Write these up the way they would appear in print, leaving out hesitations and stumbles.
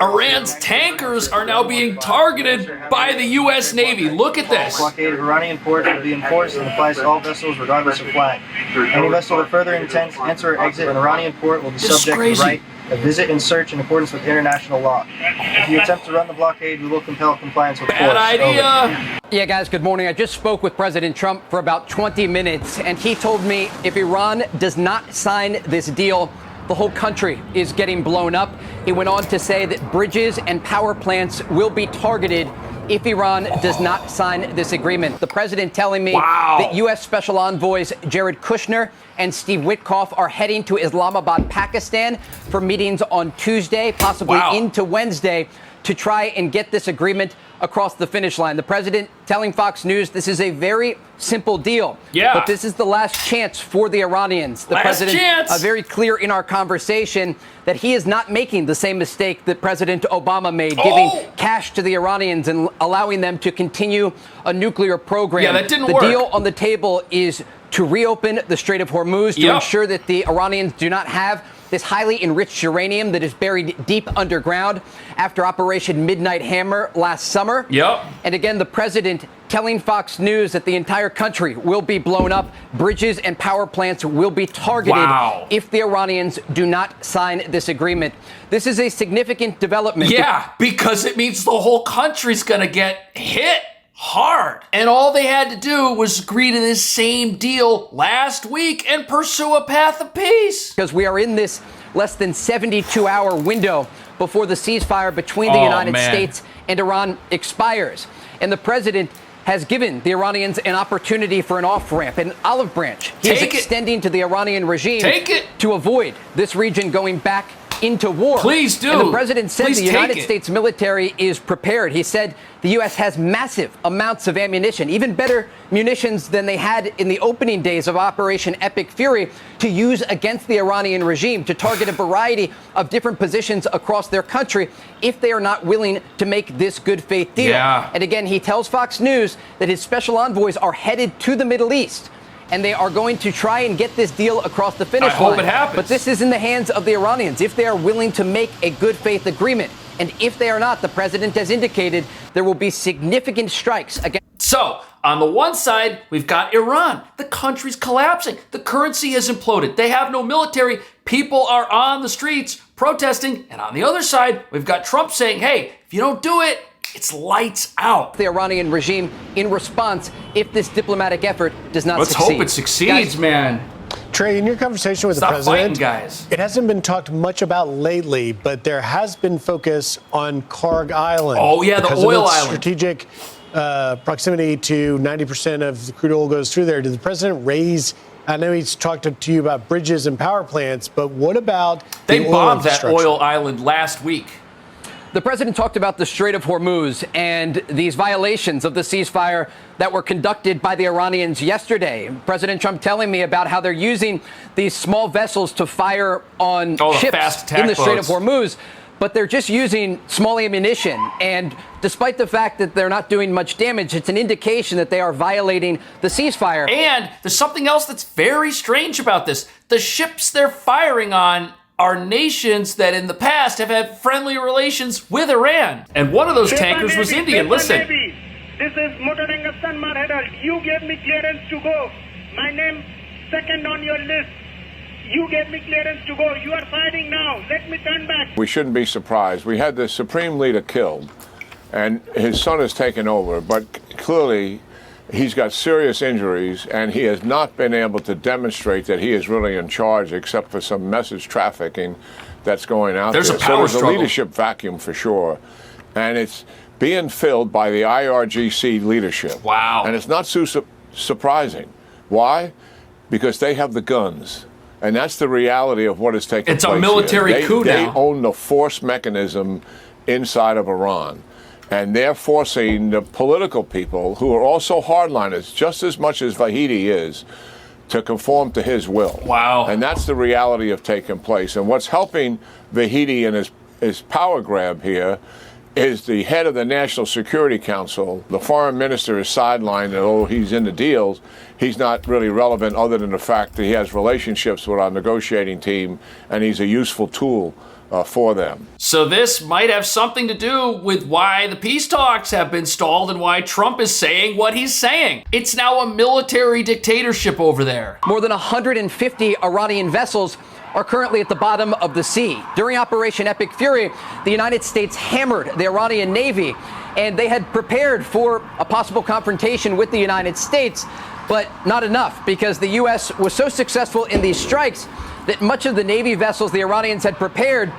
Iran's tankers are now being targeted by the U.S. Navy. Look at this. Blockade of Iranian ports will be enforced and applies to all vessels regardless of flag. Any vessel that further intends to enter or exit an Iranian port will be subject to the right of visit and search in accordance with international law. If you attempt to run the blockade, we will compel compliance with force. Bad idea. Yeah, guys, good morning. I just spoke with President Trump for about 20 minutes, and he told me if Iran does not sign this deal, the whole country is getting blown up. He went on to say that bridges and power plants will be targeted if Iran does not sign this agreement. The president telling me that U.S. Special Envoys Jared Kushner and Steve Witkoff are heading to Islamabad, Pakistan for meetings on Tuesday, possibly into Wednesday, to try and get this agreement across the finish line. The president telling Fox News this is a very simple deal. But this is the last chance for the Iranians. The president very clear in our conversation that he is not making the same mistake that President Obama made, giving cash to the Iranians and allowing them to continue a nuclear program. Yeah, that didn't work. The deal on the table is to reopen the Strait of Hormuz to ensure that the Iranians do not have this highly enriched uranium that is buried deep underground after Operation Midnight Hammer last summer. And again, the president telling Fox News that the entire country will be blown up. Bridges and power plants will be targeted if the Iranians do not sign this agreement. This is a significant development. Yeah, because it means the whole country's going to get hit hard. And all they had to do was agree to this same deal last week and pursue a path of peace. Because we are in this less than 72-hour window before the ceasefire between the United States and Iran expires. And the president has given the Iranians an opportunity for an off-ramp, an olive branch. He is extending to the Iranian regime to avoid this region going back into war. Please do. And the president said the United States military is prepared. He said the U.S. has massive amounts of ammunition, even better munitions than they had in the opening days of Operation Epic Fury, to use against the Iranian regime, to target a variety of different positions across their country if they are not willing to make this good faith deal. And again, he tells Fox News that his special envoys are headed to the Middle East, and they are going to try and get this deal across the finish line. I hope it happens. But this is in the hands of the Iranians, if they are willing to make a good faith agreement. And if they are not, the president has indicated there will be significant strikes against. So, on the one side, we've got Iran. The country's collapsing. The currency has imploded. They have no military. People are on the streets protesting. And on the other side, we've got Trump saying, hey, if you don't do it, it's lights out. The Iranian regime in response if this diplomatic effort does not succeed. Let's hope it succeeds, man. Trey, in your conversation with the president, it hasn't been talked much about lately, but there has been focus on Karg Island. Oh, yeah, the oil island. Strategic proximity to 90% of the crude oil goes through there. Did the president raise? I know he's talked to you about bridges and power plants, but what about they bombed that oil island last week? The president talked about the Strait of Hormuz and these violations of the ceasefire that were conducted by the Iranians yesterday. President Trump telling me about how they're using these small vessels to fire on ships in the Strait of Hormuz, but they're just using small ammunition. And despite the fact that they're not doing much damage, it's an indication that they are violating the ceasefire. And there's something else that's very strange about this. The ships they're firing on are nations that in the past have had friendly relations with Iran. And one of those tankers was Indian. Listen. This is Motoranga Marhedal. You gave me clearance to go. My name second on your list. You gave me clearance to go. You are fighting now. Let me turn back. We shouldn't be surprised. We had the supreme leader killed, and his son has taken over. But clearly, he's got serious injuries, and he has not been able to demonstrate that he is really in charge, except for some message trafficking that's going out there. There's a power struggle. A leadership vacuum for sure, and it's being filled by the IRGC leadership. Wow. And it's not so surprising. Why? Because they have the guns. And that's the reality of what is taking place. It's a military coup now. They own the force mechanism inside of Iran. And they're forcing the political people, who are also hardliners, just as much as Vahidi is, to conform to his will. Wow. And that's the reality of taking place. And what's helping Vahidi in his power grab here is the head of the National Security Council. The foreign minister is sidelined, and although he's in the deals, he's not really relevant other than the fact that he has relationships with our negotiating team, and he's a useful tool for them. So this might have something to do with why the peace talks have been stalled and why Trump is saying what he's saying. It's now a military dictatorship over there. More than 150 Iranian vessels are currently at the bottom of the sea. During Operation Epic Fury, the United States hammered the Iranian Navy, and they had prepared for a possible confrontation with the United States, but not enough, because the U.S. was so successful in these strikes that much of the Navy vessels the Iranians had prepared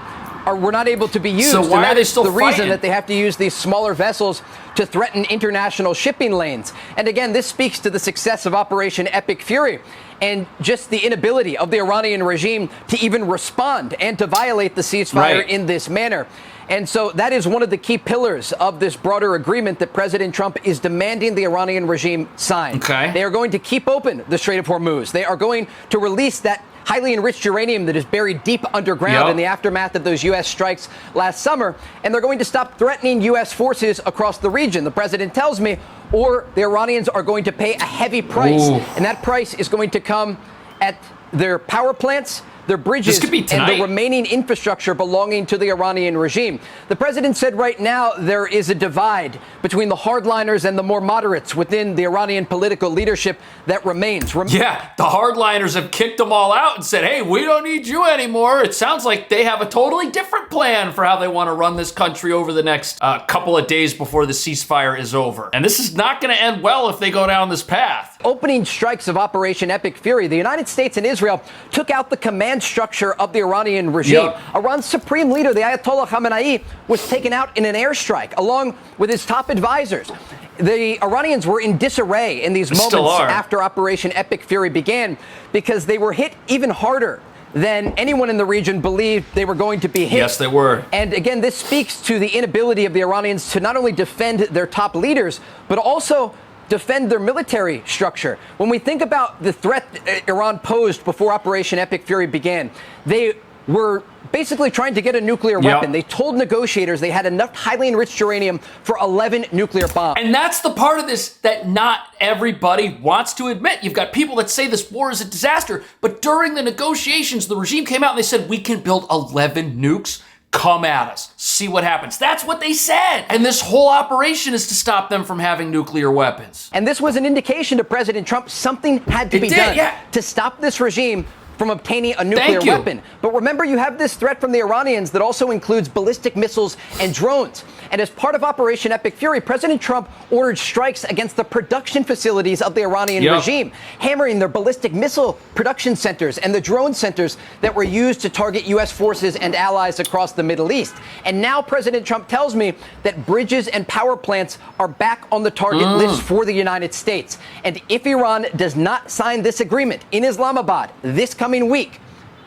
were not able to be used. So why are they still the fighting? reason that they have to use these smaller vessels to threaten international shipping lanes. And again, this speaks to the success of Operation Epic Fury and just the inability of the Iranian regime to even respond and to violate the ceasefire in this manner. And so that is one of the key pillars of this broader agreement that President Trump is demanding the Iranian regime sign. Okay. They are going to keep open the Strait of Hormuz. They are going to release that highly enriched uranium that is buried deep underground in the aftermath of those U.S. strikes last summer. And they're going to stop threatening U.S. forces across the region, the president tells me, or the Iranians are going to pay a heavy price. Ooh. And that price is going to come at their power plants, their bridges, and the remaining infrastructure belonging to the Iranian regime. The president said right now there is a divide between the hardliners and the more moderates within the Iranian political leadership that remains. Yeah, the hardliners have kicked them all out and said, hey, we don't need you anymore. It sounds like they have a totally different plan for how they want to run this country over the next couple of days before the ceasefire is over. And this is not going to end well if they go down this path. Opening strikes of Operation Epic Fury, the United States and Israel took out the command structure of the Iranian regime. Iran's supreme leader, the Ayatollah Khamenei, was taken out in an airstrike along with his top advisors. The Iranians were in disarray in these moments after Operation Epic Fury began because they were hit even harder than anyone in the region believed they were going to be hit. Yes, they were. And again, this speaks to the inability of the Iranians to not only defend their top leaders, but also defend their military structure. When we think about the threat Iran posed before Operation Epic Fury began, they were basically trying to get a nuclear weapon. They told negotiators they had enough highly enriched uranium for 11 nuclear bombs. And that's the part of this that not everybody wants to admit. You've got people that say this war is a disaster, but during the negotiations, the regime came out and they said, we can build 11 nukes. Come at us. See what happens. That's what they said. And this whole operation is to stop them from having nuclear weapons. And this was an indication to President Trump something had to be done to stop this regime from obtaining a nuclear weapon. But remember, you have this threat from the Iranians that also includes ballistic missiles and drones. And as part of Operation Epic Fury, President Trump ordered strikes against the production facilities of the Iranian regime, hammering their ballistic missile production centers and the drone centers that were used to target U.S. forces and allies across the Middle East. And now President Trump tells me that bridges and power plants are back on the target list for the United States. And if Iran does not sign this agreement in Islamabad this coming week,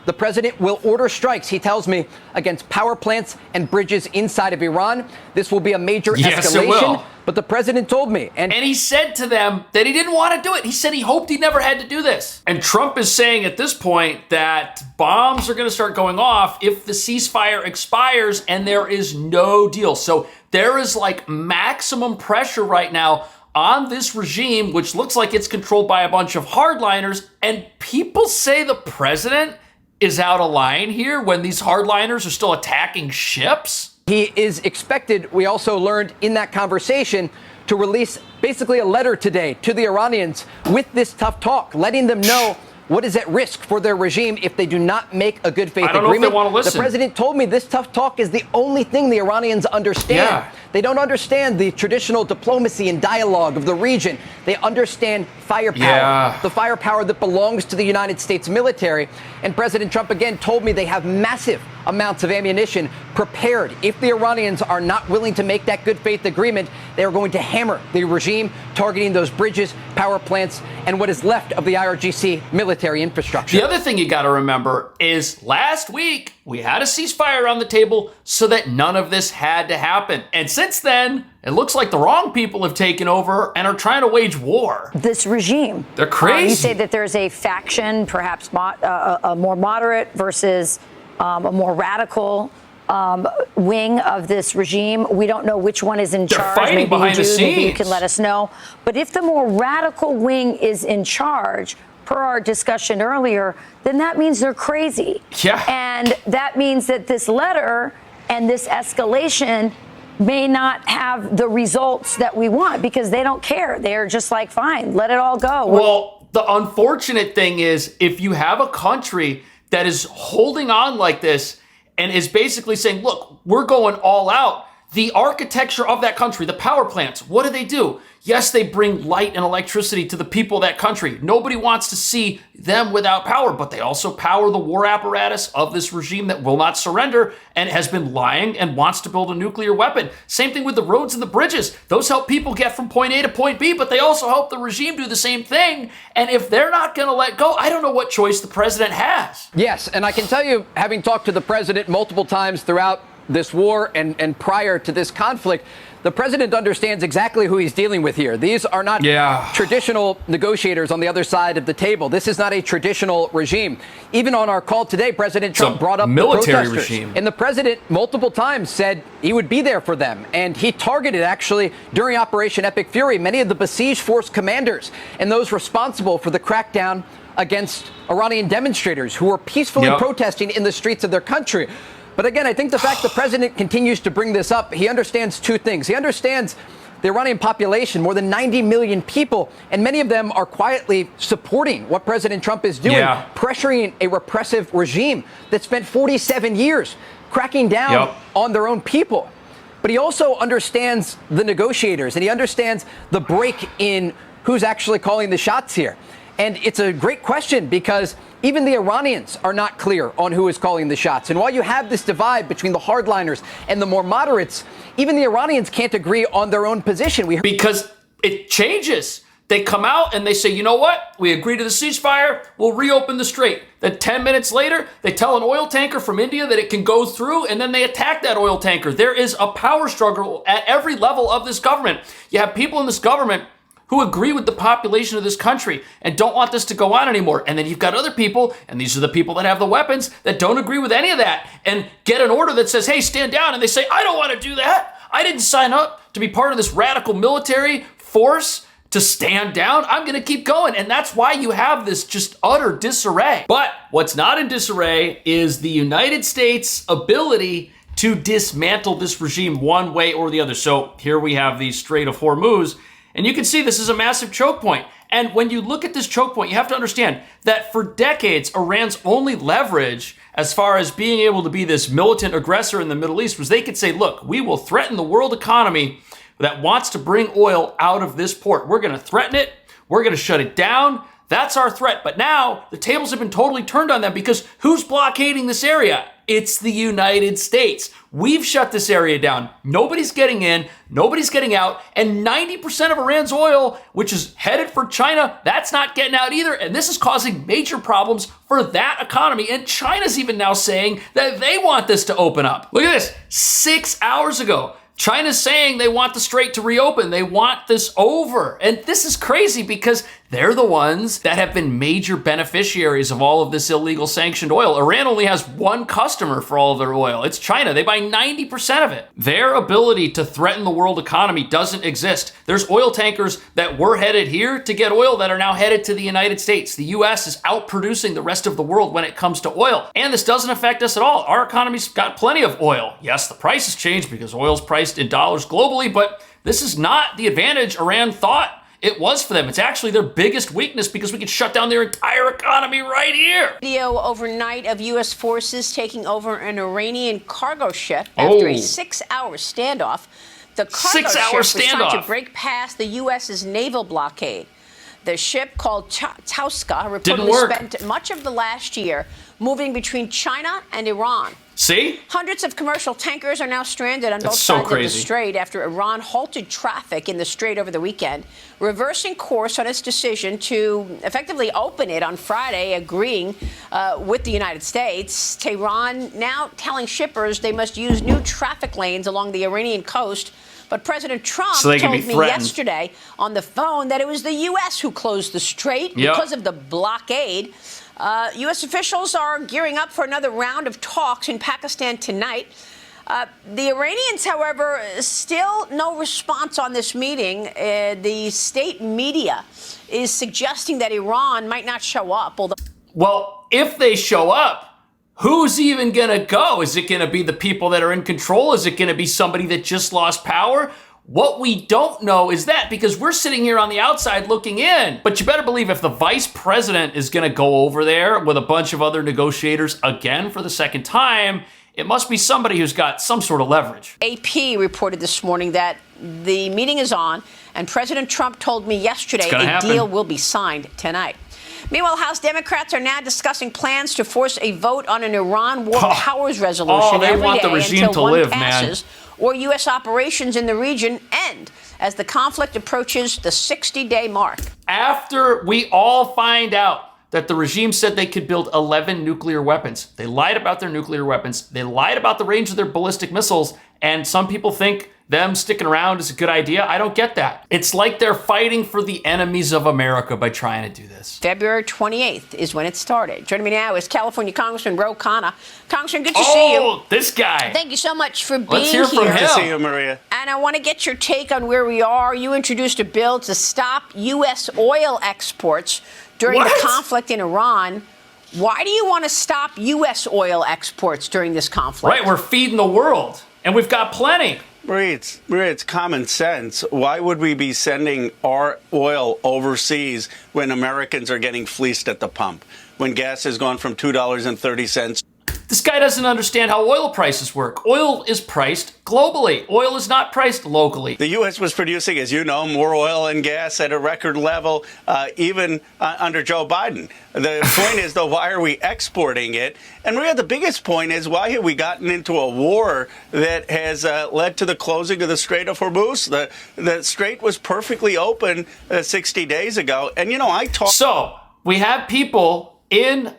the president will order strikes, he tells me, against power plants and bridges inside of Iran. This will be a major escalation. It will. But the president told me. And he said to them that he didn't want to do it. He said he hoped he never had to do this. And Trump is saying at this point that bombs are going to start going off if the ceasefire expires and there is no deal. So there is like maximum pressure right now on this regime, which looks like it's controlled by a bunch of hardliners. And people say the president is out of line here when these hardliners are still attacking ships. He is expected, we also learned in that conversation, to release basically a letter today to the Iranians with this tough talk, letting them know what is at risk for their regime if they do not make a good faith agreement. I don't know if they want to listen. The president told me this tough talk is the only thing the Iranians understand. They don't understand the traditional diplomacy and dialogue of the region. They understand firepower, the firepower that belongs to the United States military. And President Trump again told me they have massive amounts of ammunition prepared. If the Iranians are not willing to make that good faith agreement, they are going to hammer the regime, targeting those bridges, power plants, and what is left of the IRGC military infrastructure. The other thing you got to remember is last week we had a ceasefire on the table so that none of this had to happen. And since then, it looks like the wrong people have taken over and are trying to wage war. This regime. They're crazy. You say that there's a faction, perhaps a more moderate versus a more radical wing of this regime. We don't know which one is in charge. Fighting maybe behind you the do, maybe you scenes. can let us know. But if the more radical wing is in charge, per our discussion earlier, then that means they're crazy. Yeah. And that means that this letter and this escalation may not have the results that we want because they don't care. They're just like, fine, let it all go. Well, the unfortunate thing is if you have a country that is holding on like this and is basically saying, look, we're going all out, the architecture of that country, the power plants, what do? Yes, they bring light and electricity to the people of that country. Nobody wants to see them without power, but they also power the war apparatus of this regime that will not surrender and has been lying and wants to build a nuclear weapon. Same thing with the roads and the bridges. Those help people get from point A to point B, but they also help the regime do the same thing. And if they're not going to let go, I don't know what choice the president has. Yes, and I can tell you, having talked to the president multiple times throughout this war and prior to this conflict, the president understands exactly who he's dealing with here. These are not traditional negotiators on the other side of the table. This is not a traditional regime. Even on our call today, President Trump brought up military the protesters. Regime. And the president multiple times said he would be there for them. And he targeted, actually, during Operation Epic Fury, many of the besieged force commanders and those responsible for the crackdown against Iranian demonstrators who were peacefully protesting in the streets of their country. But again, I think the fact the president continues to bring this up, he understands two things. He understands the Iranian population, more than 90 million people, and many of them are quietly supporting what President Trump is doing, pressuring a repressive regime that spent 47 years cracking down on their own people. But he also understands the negotiators, and he understands the break in who's actually calling the shots here. And it's a great question because even the Iranians are not clear on who is calling the shots. And while you have this divide between the hardliners and the more moderates, even the Iranians can't agree on their own position. Because it changes. They come out and they say, you know what? We agree to the ceasefire. We'll reopen the strait. Then 10 minutes later, they tell an oil tanker from India that it can go through, and then they attack that oil tanker. There is a power struggle at every level of this government. You have people in this government who agree with the population of this country and don't want this to go on anymore. And then you've got other people, and these are the people that have the weapons, that don't agree with any of that and get an order that says, hey, stand down. And they say, I don't want to do that. I didn't sign up to be part of this radical military force to stand down. I'm going to keep going. And that's why you have this just utter disarray. But what's not in disarray is the United States' ability to dismantle this regime one way or the other. So here we have the Strait of Hormuz. And you can see this is a massive choke point. And when you look at this choke point, you have to understand that for decades, Iran's only leverage as far as being able to be this militant aggressor in the Middle East was they could say, look, we will threaten the world economy that wants to bring oil out of this port. We're going to threaten it. We're going to shut it down. That's our threat. But now the tables have been totally turned on them because who's blockading this area? It's the United States. We've shut this area down. Nobody's getting in, nobody's getting out, and 90% of Iran's oil, which is headed for China, that's not getting out either. And this is causing major problems for that economy. And China's even now saying that they want this to open up. Look at this. 6 hours ago, China's saying they want the strait to reopen. They want this over. And this is crazy because they're the ones that have been major beneficiaries of all of this illegal sanctioned oil. Iran only has one customer for all of their oil. It's China. They buy 90% of it. Their ability to threaten the world economy doesn't exist. There's oil tankers that were headed here to get oil that are now headed to the United States. The U.S. is outproducing the rest of the world when it comes to oil. And this doesn't affect us at all. Our economy's got plenty of oil. Yes, the price has changed because oil's priced in dollars globally, but this is not the advantage Iran thought it was for them. It's actually their biggest weakness because we could shut down their entire economy right here. Video overnight of U.S. forces taking over an Iranian cargo ship after a 6-hour standoff. The cargo ship was trying to break past the U.S.'s naval blockade. The ship, called Tauska, reportedly spent much of the last year moving between China and Iran. See? Hundreds of commercial tankers are now stranded on both sides of the strait after Iran halted traffic in the strait over the weekend, reversing course on its decision to effectively open it on Friday, agreeing with the United States. Tehran now telling shippers they must use new traffic lanes along the Iranian coast. But President Trump told me yesterday on the phone that it was the U.S. who closed the strait because of the blockade. U.S. officials are gearing up for another round of talks in Pakistan tonight. The Iranians, however, still no response on this meeting. The state media is suggesting that Iran might not show up. Well, if they show up, who's even going to go? Is it going to be the people that are in control? Is it going to be somebody that just lost power? What we don't know is that, because we're sitting here on the outside looking in. But you better believe if the vice president is going to go over there with a bunch of other negotiators again for the second time, it must be somebody who's got some sort of leverage. AP reported this morning that the meeting is on, and President Trump told me yesterday a deal will be signed tonight. Meanwhile, House Democrats are now discussing plans to force a vote on an Iran war powers resolution they every want day the regime until to one live, passes or U.S. operations in the region end as the conflict approaches the 60-day mark. After we all find out that the regime said they could build 11 nuclear weapons. They lied about their nuclear weapons. They lied about the range of their ballistic missiles. And some people think them sticking around is a good idea. I don't get that. It's like they're fighting for the enemies of America by trying to do this. February 28th is when it started. Joining me now is California Congressman Ro Khanna. Congressman, good to see you. Oh, this guy. Thank you so much for being Let's hear from him. Good to see you, Maria. And I want to get your take on where we are. You introduced a bill to stop U.S. oil exports during the conflict in Iran. Why do you want to stop U.S. oil exports during this conflict? Right, we're feeding the world, and we've got plenty. Maria, it's common sense. Why would we be sending our oil overseas when Americans are getting fleeced at the pump? When gas has gone from $2.30. This guy doesn't understand how oil prices work. Oil is priced globally. Oil is not priced locally. The U.S. was producing, as you know, more oil and gas at a record level, even under Joe Biden. The point is, though, why are we exporting it? And Maria, the biggest point is, why have we gotten into a war that has led to the closing of the Strait of Hormuz? The strait was perfectly open 60 days ago. And, you know, So we have people in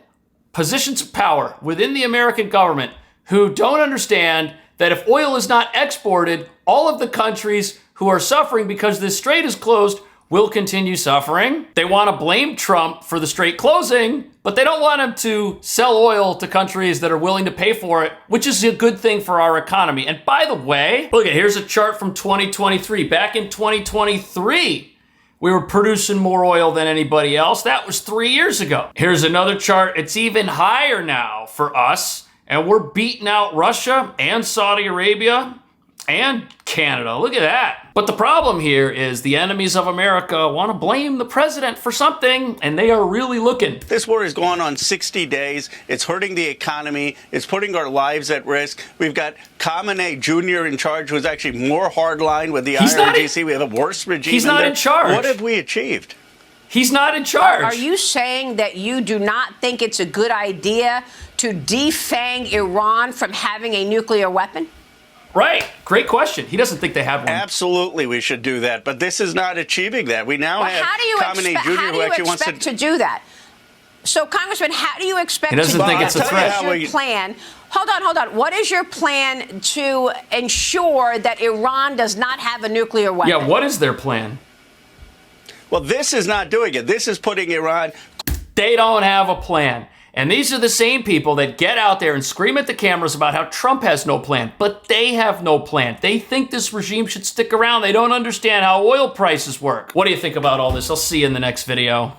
positions of power within the American government who don't understand that if oil is not exported, all of the countries who are suffering because this strait is closed will continue suffering. They want to blame Trump for the strait closing, but they don't want him to sell oil to countries that are willing to pay for it, which is a good thing for our economy. And by the way, look, here's a chart from 2023. Back in 2023, we were producing more oil than anybody else. That was 3 years ago. Here's another chart. It's even higher now for us, and we're beating out Russia and Saudi Arabia and Canada. Look at that. But the problem here is the enemies of America want to blame the president for something, and they are really looking. This war is going on 60 days. It's hurting the economy. It's putting our lives at risk. We've got Khamenei Jr. in charge, who's actually more hardline with the IRGC. We have a worse regime. He's not in charge. What have we achieved? He's not in charge. Are you saying that you do not think it's a good idea to defang Iran from having a nuclear weapon? Right. Great question. He doesn't think they have one. Absolutely, we should do that. But this is not achieving that. We now have Khamenei Jr. who actually wants to do that. So, Congressman, how do you expect he doesn't think it's a threat. Your plan? Hold on. What is your plan to ensure that Iran does not have a nuclear weapon? Yeah, what is their plan? Well, this is not doing it. This is putting Iran. They don't have a plan. And these are the same people that get out there and scream at the cameras about how Trump has no plan, but they have no plan. They think this regime should stick around. They don't understand how oil prices work. What do you think about all this? I'll see you in the next video.